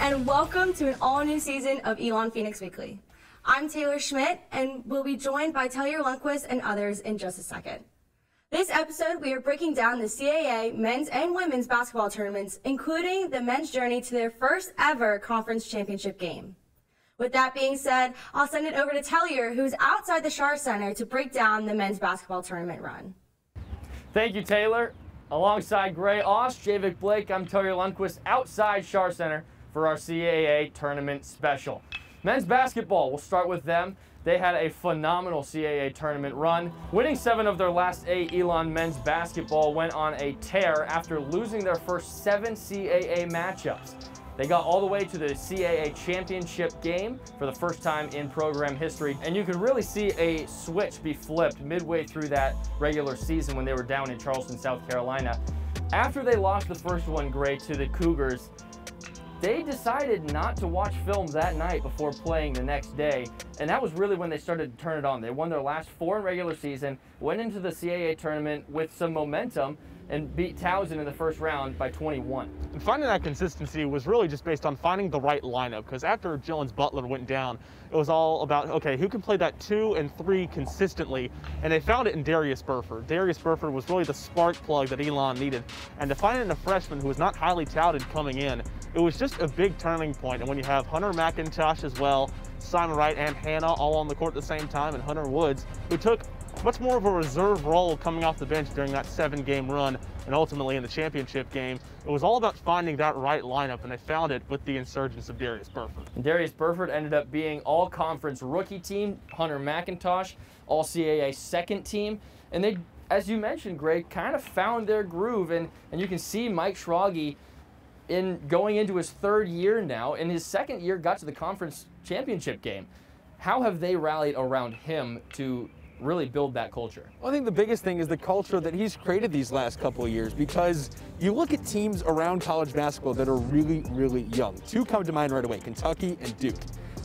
and welcome to an all-new season of Elon Phoenix Weekly. I'm Taylor Schmidt, and we'll be joined by Taylor Lundquist and others in just a second. This episode, we are breaking down the CAA men's and women's basketball tournaments, including the men's journey to their first ever conference championship game. With that being said, I'll send it over to Taylor, who's outside the Schar Center, to break down the men's basketball tournament run. Thank you, Taylor. Alongside Gray Oss, Javik Blake, I'm Taylor Lundquist outside Schar Center for our CAA tournament special. Men's basketball, we'll start with them. They had a phenomenal CAA tournament run. Winning 7 of their last 8, Elon men's basketball went on a tear after losing their first 7 CAA matchups. They got all the way to the CAA championship game for the first time in program history, and you could really see a switch be flipped midway through that regular season when they were down in Charleston, South Carolina. After they lost the first one, Gray, to the Cougars, they decided not to watch film that night before playing the next day, and that was really when they started to turn it on. They won their last 4 in regular season, went into the CAA tournament with some momentum, and beat Towson in the first round by 21. And finding that consistency was really just based on finding the right lineup, because after Jillens Butler went down, it was all about, okay, who can play that 2 and 3 consistently? And they found it in Darius Burford. Darius Burford was really the spark plug that Elon needed. And to find it in a freshman who was not highly touted coming in, it was just a big turning point. And when you have Hunter McIntosh as well, Simon Wright and Hannah all on the court at the same time, and Hunter Woods, who took much more of a reserve role coming off the bench during that 7-game run and ultimately in the championship game. It was all about finding that right lineup, and they found it with the insurgence of Darius Burford. And Darius Burford ended up being all-conference rookie team, Hunter McIntosh, all-CAA second team, and they, as you mentioned, Greg, kind of found their groove, and you can see Mike Schrage in going into his 3rd year now. In his 2nd year, got to the conference championship game. How have they rallied around him to really build that culture? Well, I think the biggest thing is the culture that he's created these last couple of years, because you look at teams around college basketball that are really, really young. 2 come to mind right away, Kentucky and Duke.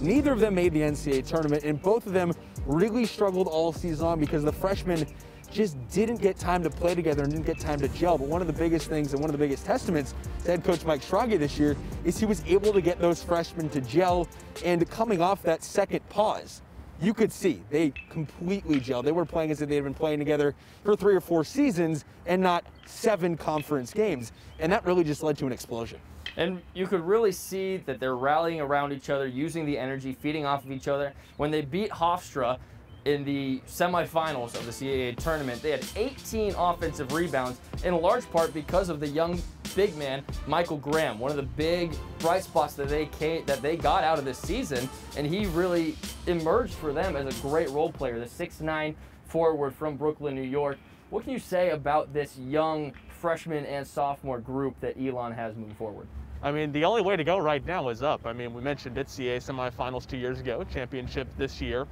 Neither of them made the NCAA tournament, and both of them really struggled all season long because the freshmen just didn't get time to play together and didn't get time to gel. But one of the biggest things and one of the biggest testaments to head coach Mike Schrage this year is he was able to get those freshmen to gel, and coming off that second pause, you could see they completely gelled. They were playing as if they had been playing together for 3 or 4 seasons and not 7 conference games. And that really just led to an explosion. And you could really see that they're rallying around each other, using the energy, feeding off of each other. When they beat Hofstra in the semifinals of the CAA tournament, they had 18 offensive rebounds, in large part because of the young big man, Michael Graham, one of the big bright spots that they got out of this season, and he really emerged for them as a great role player, the 6'9" forward from Brooklyn, New York. What can you say about this young freshman and sophomore group that Elon has moving forward? I mean, the only way to go right now is up. I mean, we mentioned it, CAA semifinals 2 years ago, championship this year.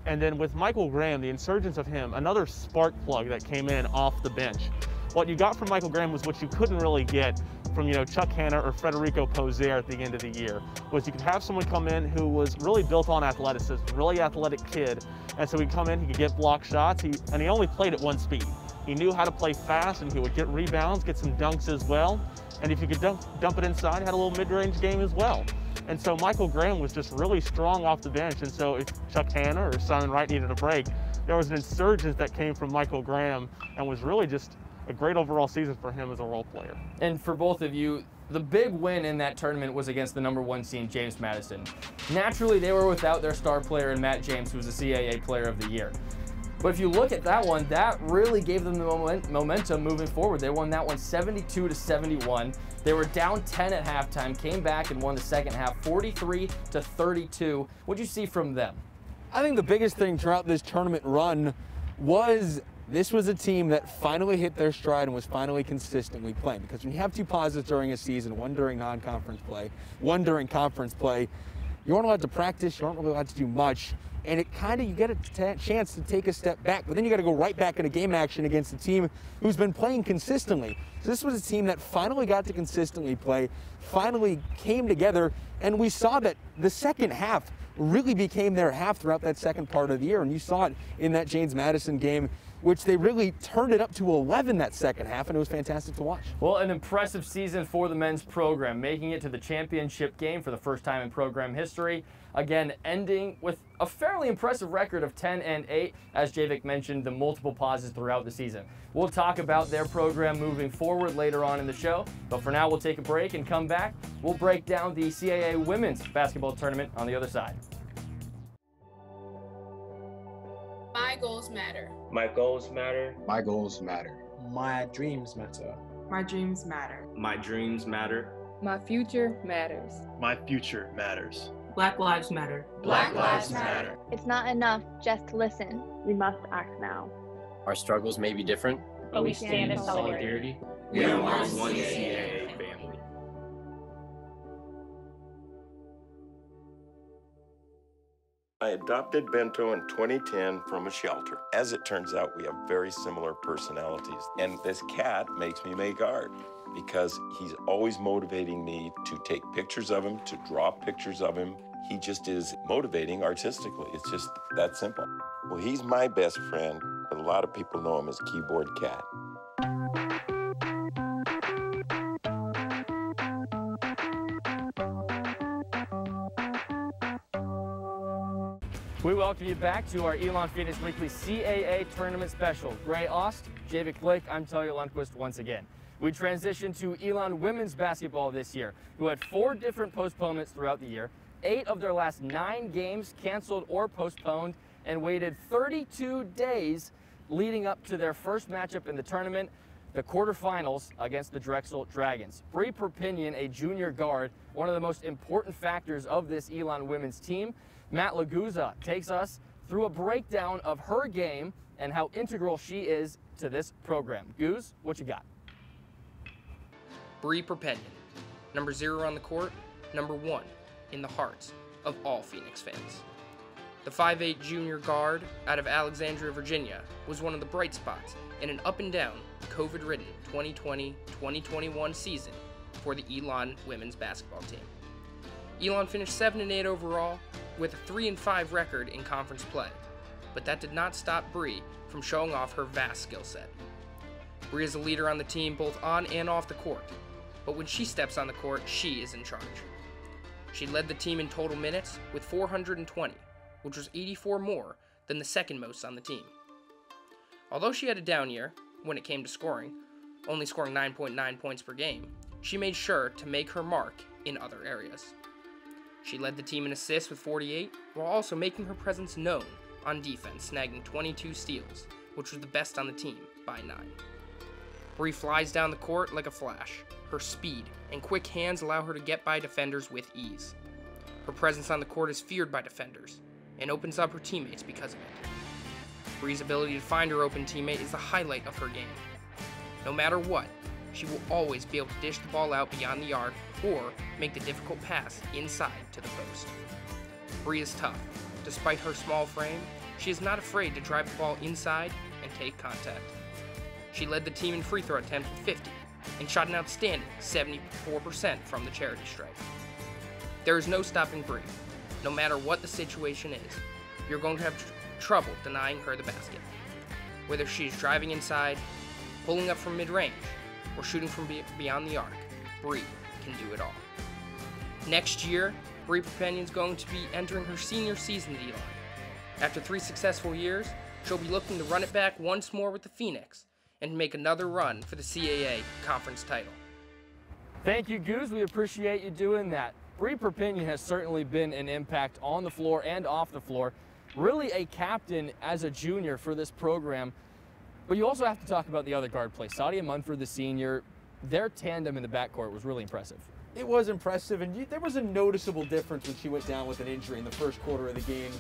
And then with Michael Graham, the insurgence of him, another spark plug that came in off the bench. What you got from Michael Graham was what you couldn't really get from, Chuck Hanna or Federico Pozier at the end of the year, was you could have someone come in who was really built on athleticism, really athletic kid, and so he'd come in, he could get block shots, and he only played at 1 speed. He knew how to play fast, and he would get rebounds, get some dunks as well, and if you could dump it inside, he had a little mid-range game as well. And so Michael Graham was just really strong off the bench, and so if Chuck Hanna or Simon Wright needed a break, there was an insurgence that came from Michael Graham and was really just a great overall season for him as a role player. And for both of you, the big win in that tournament was against the #1 seed, James Madison. Naturally, they were without their star player in Matt James, who was the CAA Player of the Year. But if you look at that one, that really gave them the momentum moving forward. They won that one 72-71. They were down 10 at halftime, came back and won the second half 43-32. What'd you see from them? I think the biggest thing throughout this tournament run was this was a team that finally hit their stride and was finally consistently playing. Because when you have 2 pauses during a season, one during non-conference play, one during conference play, you aren't allowed to practice, you aren't really allowed to do much, and it you get a chance to take a step back, but then you got to go right back into game action against a team who's been playing consistently. So this was a team that finally got to consistently play, finally came together, and we saw that the second half really became their half throughout that second part of the year. And you saw it in that James Madison game, which they really turned it up to 11 that second half, and it was fantastic to watch. Well, an impressive season for the men's program, making it to the championship game for the first time in program history. Again, ending with a fairly impressive record of 10-8, as Javik mentioned, the multiple pauses throughout the season. We'll talk about their program moving forward later on in the show, but for now we'll take a break and come back. We'll break down the CAA women's basketball tournament on the other side. My goals matter. My goals matter. My goals matter. My dreams matter. My dreams matter. My dreams matter. My future matters. My future matters. Black lives matter. Black lives matter. It's not enough just to listen. We must act now. Our struggles may be different, but we stand in solidarity. We are one CAA family. I adopted Bento in 2010 from a shelter. As it turns out, we have very similar personalities. And this cat makes me make art because he's always motivating me to take pictures of him, to draw pictures of him. He just is motivating artistically. It's just that simple. Well, he's my best friend, but a lot of people know him as Keyboard Cat. We welcome you back to our Elon Phoenix Weekly CAA Tournament Special. Gray Ost, Javik Blake, I'm Taylor Lundquist once again. We transitioned to Elon women's basketball this year, who had 4 different postponements throughout the year. 8 of their last 9 games canceled or postponed, and waited 32 days leading up to their first matchup in the tournament, the quarterfinals against the Drexel Dragons. Bree Perpignan, a junior guard, one of the most important factors of this Elon women's team. Matt Laguza takes us through a breakdown of her game and how integral she is to this program. Goose, what you got? Bree Perpignan, number 0 on the court, number 1 in the hearts of all Phoenix fans. The 5'8" junior guard out of Alexandria, Virginia, was one of the bright spots in an up-and-down, COVID-ridden 2020-2021 season for the Elon women's basketball team. Elon finished 7-8 overall with a 3-5 record in conference play, but that did not stop Bree from showing off her vast skill set. Bree is a leader on the team both on and off the court, but when she steps on the court, she is in charge. She led the team in total minutes with 420, which was 84 more than the second most on the team. Although she had a down year when it came to scoring, only scoring 9.9 points per game, she made sure to make her mark in other areas. She led the team in assists with 48, while also making her presence known on defense, snagging 22 steals, which was the best on the team by 9. Bree flies down the court like a flash. Her speed and quick hands allow her to get by defenders with ease. Her presence on the court is feared by defenders and opens up her teammates because of it. Bree's ability to find her open teammate is the highlight of her game. No matter what, she will always be able to dish the ball out beyond the arc or make the difficult pass inside to the post. Bree is tough. Despite her small frame, she is not afraid to drive the ball inside and take contact. She led the team in free throw attempts with 50 and shot an outstanding 74% from the charity stripe. There is no stopping Bree. No matter what the situation is, you're going to have trouble denying her the basket. Whether she's driving inside, pulling up from mid-range, or shooting from beyond the arc, Bree can do it all. Next year, Bree Perpignan is going to be entering her senior season at Elon. After 3 successful years, she'll be looking to run it back once more with the Phoenix and make another run for the CAA conference title. Thank you, Goose. We appreciate you doing that. Bree Perpignan has certainly been an impact on the floor and off the floor. Really a captain as a junior for this program. But you also have to talk about the other guard play. Sadia Munford, the senior, their tandem in the backcourt was really impressive. It was impressive, and there was a noticeable difference when she went down with an injury in the first quarter of the game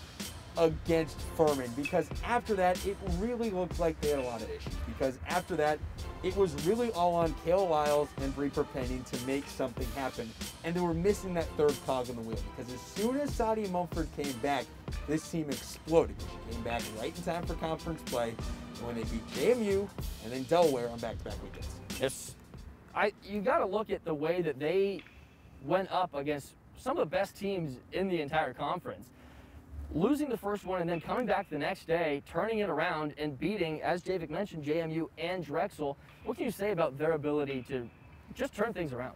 against Furman, because after that, it really looked like they had a lot of issues, because after that, it was really all on Kayla Lyles and Bree Perpignan to make something happen, and they were missing that third cog in the wheel, because as soon as Sadia Munford came back, this team exploded. She came back right in time for conference play, when they beat JMU and then Delaware on back-to-back weekends. You got to look at the way that they went up against some of the best teams in the entire conference. losing the first one and then coming back the next day, turning it around and beating, as Javik mentioned, JMU and Drexel. What can you say about their ability to just turn things around?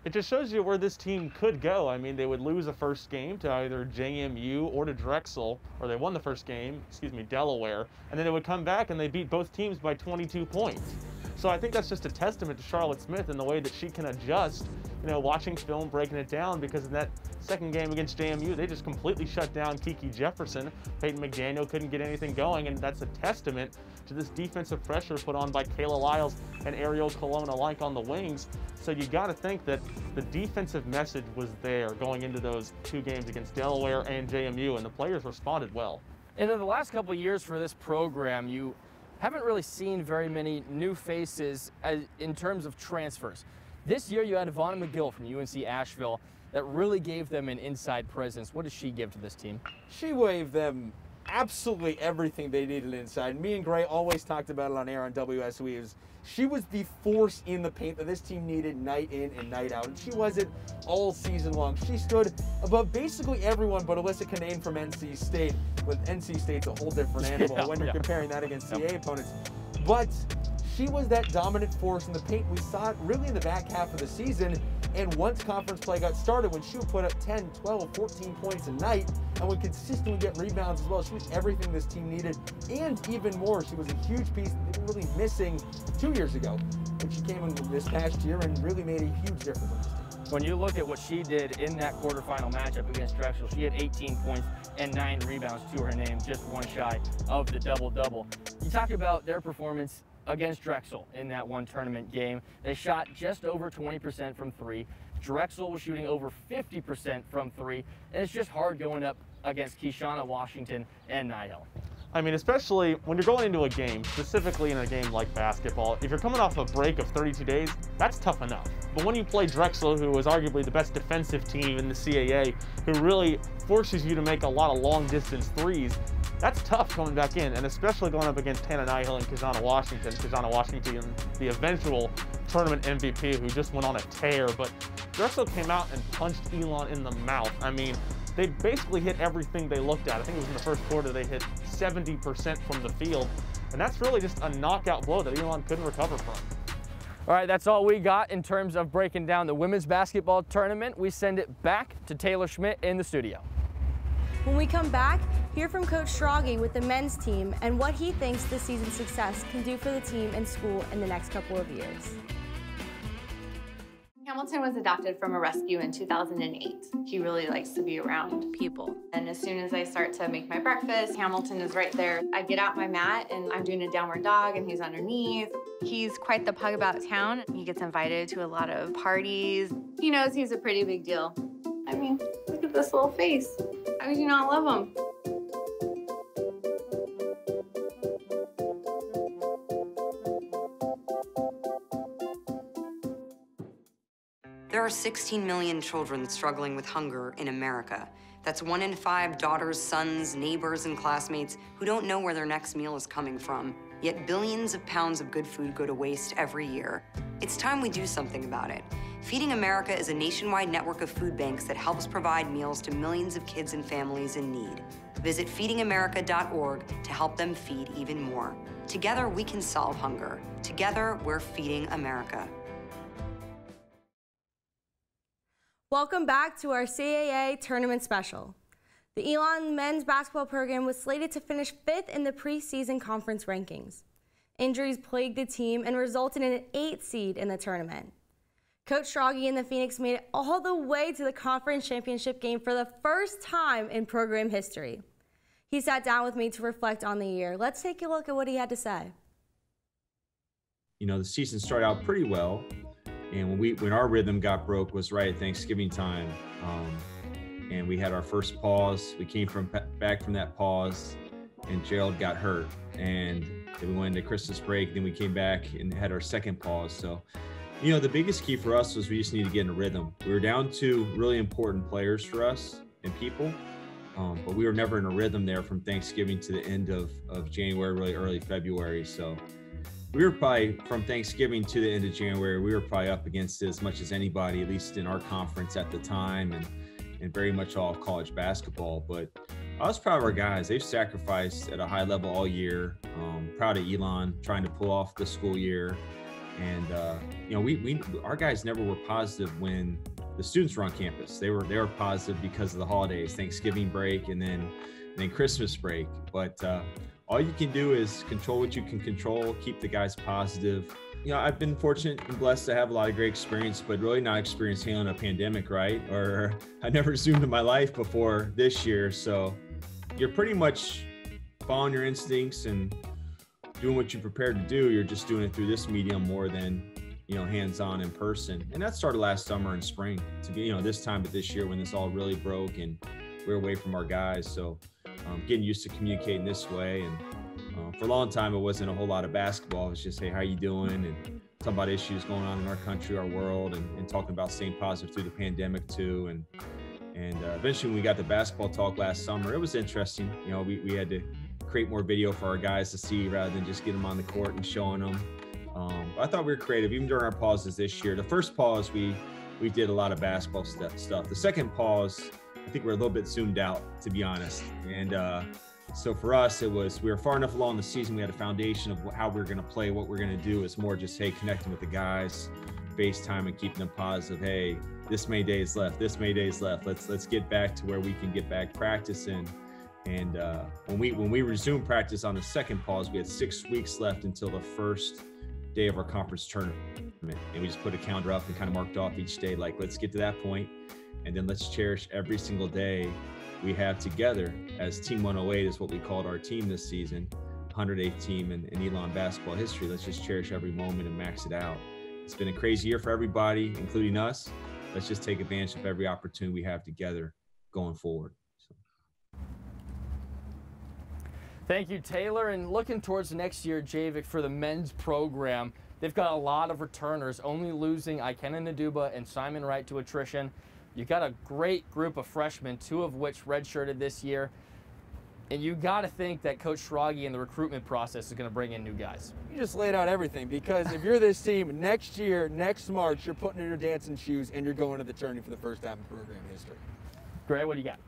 It just shows you where this team could go. I mean, they would lose the first game to either JMU or to Drexel, or they won the first game, Delaware, and then they would come back and they beat both teams by 22 points. So I think that's just a testament to Charlotte Smith and the way that she can adjust, watching film, breaking it down, because in that second game against JMU, they just completely shut down Kiki Jefferson. Peyton McDaniel couldn't get anything going, and that's a testament to this defensive pressure put on by Kayla Lyles and Ariel Colon alike on the wings. So you got to think that the defensive message was there going into those two games against Delaware and JMU, and the players responded well. And in the last couple of years for this program, you haven't really seen very many new faces in terms of transfers. This year you had Ivana McGill from UNC Asheville that really gave them an inside presence. What does she give to this team? She gave them absolutely everything they needed inside. Me and Gray always talked about it on air on WSOE. She was the force in the paint that this team needed night in and night out. And she was it all season long. She stood above basically everyone but Alyssa Kinane from NC State. With NC State's a whole different animal when you're comparing that against CAA opponents. But she was that dominant force in the paint. We saw it really in the back half of the season. And once conference play got started, when she would put up 10, 12, 14 points a night and would consistently get rebounds as well, she was everything this team needed and even more. She was a huge piece that they were really missing 2 years ago when she came in this past year and really made a huge difference on this team. When you look at what she did in that quarterfinal matchup against Drexel, she had 18 points and 9 rebounds to her name, just one shy of the double-double. You talk about their performance against Drexel in that one tournament game. They shot just over 20% from three. Drexel was shooting over 50% from three, and it's just hard going up against Keishana Washington and Nihil. I mean, especially when you're going into a game, specifically in a game like basketball, if you're coming off a break of 32 days, that's tough enough. But when you play Drexel, who is arguably the best defensive team in the CAA, who really forces you to make a lot of long-distance threes, that's tough coming back in, and especially going up against Hannah Nihil and Keishana Washington. Keishana Washington, the eventual tournament MVP, who just went on a tear. But Drexel came out and punched Elon in the mouth. I mean, they basically hit everything they looked at. I think it was in the first quarter they hit 70% from the field, and that's really just a knockout blow that Elon couldn't recover from. All right, that's all we got in terms of breaking down the women's basketball tournament. We send it back to Taylor Schmidt in the studio. When we come back, hear from Coach Stragi with the men's team and what he thinks this season's success can do for the team and school in the next couple of years. Hamilton was adopted from a rescue in 2008. He really likes to be around people. And as soon as I start to make my breakfast, Hamilton is right there. I get out my mat and I'm doing a downward dog and he's underneath. He's quite the pug about town. He gets invited to a lot of parties. He knows he's a pretty big deal. I mean, look at this little face. How could you not love him? There are 16 million children struggling with hunger in America. That's 1 in 5 daughters, sons, neighbors, and classmates who don't know where their next meal is coming from. Yet billions of pounds of good food go to waste every year. It's time we do something about it. Feeding America is a nationwide network of food banks that helps provide meals to millions of kids and families in need. Visit feedingamerica.org to help them feed even more. Together, we can solve hunger. Together, we're feeding America. Welcome back to our CAA tournament special. The Elon men's basketball program was slated to finish 5th in the preseason conference rankings. Injuries plagued the team and resulted in an 8th seed in the tournament. Coach Stragi and the Phoenix made it all the way to the conference championship game for the first time in program history. He sat down with me to reflect on the year. Let's take a look at what he had to say. You know, the season started out pretty well. And when our rhythm got broke was right at Thanksgiving time, and we had our first pause. We came back from that pause, and Gerald got hurt, and then we went into Christmas break. Then we came back and had our second pause. So, you know, the biggest key for us was we just need to get in a rhythm. We were down to really important players for us and people, but we were never in a rhythm there from Thanksgiving to the end of January, really early February. So. We were probably, from Thanksgiving to the end of January, we were probably up against it as much as anybody, at least in our conference at the time, and very much all of college basketball. But I was proud of our guys. They've sacrificed at a high level all year. Proud of Elon trying to pull off the school year. And, you know, our guys never were positive when the students were on campus. They were positive because of the holidays, Thanksgiving break, and then Christmas break. But all you can do is control what you can control, keep the guys positive. You know, I've been fortunate and blessed to have a lot of great experience, but really not experienced handling a pandemic, right? Or I never Zoomed in my life before this year. So you're pretty much following your instincts and doing what you prepared to do. You're just doing it through this medium more than, you know, hands-on in person. And that started last summer and spring to be, you know, this time of this year when this all really broke and we're away from our guys. So getting used to communicating this way. And for a long time, it wasn't a whole lot of basketball. It was just, hey, how you doing? And talking about issues going on in our country, our world, and talking about staying positive through the pandemic too. And eventually when we got the basketball talk last summer, it was interesting. You know, we had to create more video for our guys to see rather than just get them on the court and showing them. I thought we were creative, even during our pauses this year. The first pause, we did a lot of basketball stuff. The second pause, I think we're a little bit zoomed out, to be honest. And so for us, we were far enough along the season. We had a foundation of how we were going to play, what we're going to do. It's more just, hey, connecting with the guys, FaceTime, and keeping them positive. Hey, this many days left. Let's get back to where we can get back practicing. And when we resumed practice on the second pause, we had 6 weeks left until the first day of our conference tournament. And we just put a calendar up and kind of marked off each day, like, let's get to that point, and then let's cherish every single day we have together as Team 108 is what we called our team this season, 108th team in Elon basketball history. Let's just cherish every moment and max it out. It's been a crazy year for everybody, including us. Let's just take advantage of every opportunity we have together going forward. Thank you, Taylor. And looking towards next year, Javik, for the men's program, they've got a lot of returners, only losing Ikenna Naduba and Simon Wright to attrition. You've got a great group of freshmen, 2 of which redshirted this year. And you got to think that Coach Schrage in the recruitment process is going to bring in new guys. You just laid out everything, because if you're this team, next year, next March, you're putting in your dancing shoes and you're going to the tourney for the first time in program history. Gray, what do you got?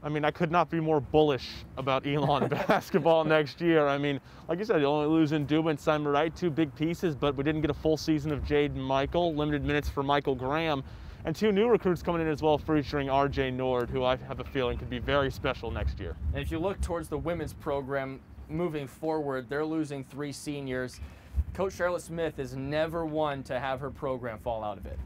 I mean, I could not be more bullish about Elon basketball next year. I mean, like you said, only losing Duba and Simon Wright, 2 big pieces, but we didn't get a full season of Jade and Michael, limited minutes for Michael Graham, and 2 new recruits coming in as well, featuring RJ Nord, who I have a feeling could be very special next year. And if you look towards the women's program moving forward, they're losing 3 seniors. Coach Charlotte Smith is never one to have her program fall out of it.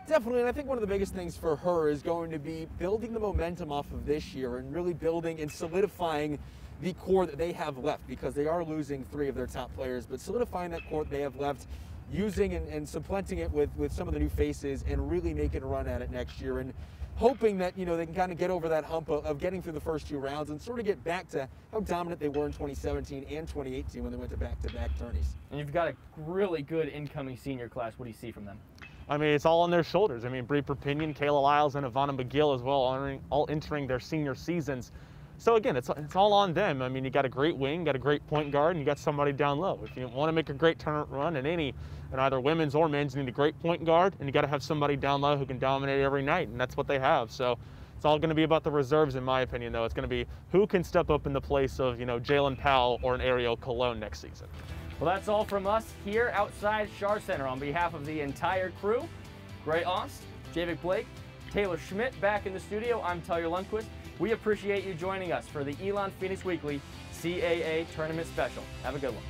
Definitely, and I think one of the biggest things for her is going to be building the momentum off of this year and really building and solidifying the core that they have left, because they are losing 3 of their top players, but solidifying that core that they have left, using and supplanting it with some of the new faces, and really making a run at it next year, and hoping that, you know, they can kind of get over that hump of getting through the first 2 rounds and sort of get back to how dominant they were in 2017 and 2018 when they went to back-to-back tourneys. And you've got a really good incoming senior class. What do you see from them? I mean, it's all on their shoulders. I mean, Bree Perpignan, Kayla Lyles, and Ivana McGill as well, all entering their senior seasons. So again, it's all on them. I mean, you got a great wing, got a great point guard, and you got somebody down low. If you want to make a great tournament run in either women's or men's, you need a great point guard, and you got to have somebody down low who can dominate every night, and that's what they have. So it's all going to be about the reserves, in my opinion, though. It's going to be who can step up in the place of, you know, Jalen Powell or an Ariel Cologne next season. Well, that's all from us here outside Schar Center. On behalf of the entire crew, Gray Ost, Javik Blake, Taylor Schmidt back in the studio, I'm Taylor Lundquist. We appreciate you joining us for the Elon Phoenix Weekly CAA Tournament Special. Have a good one.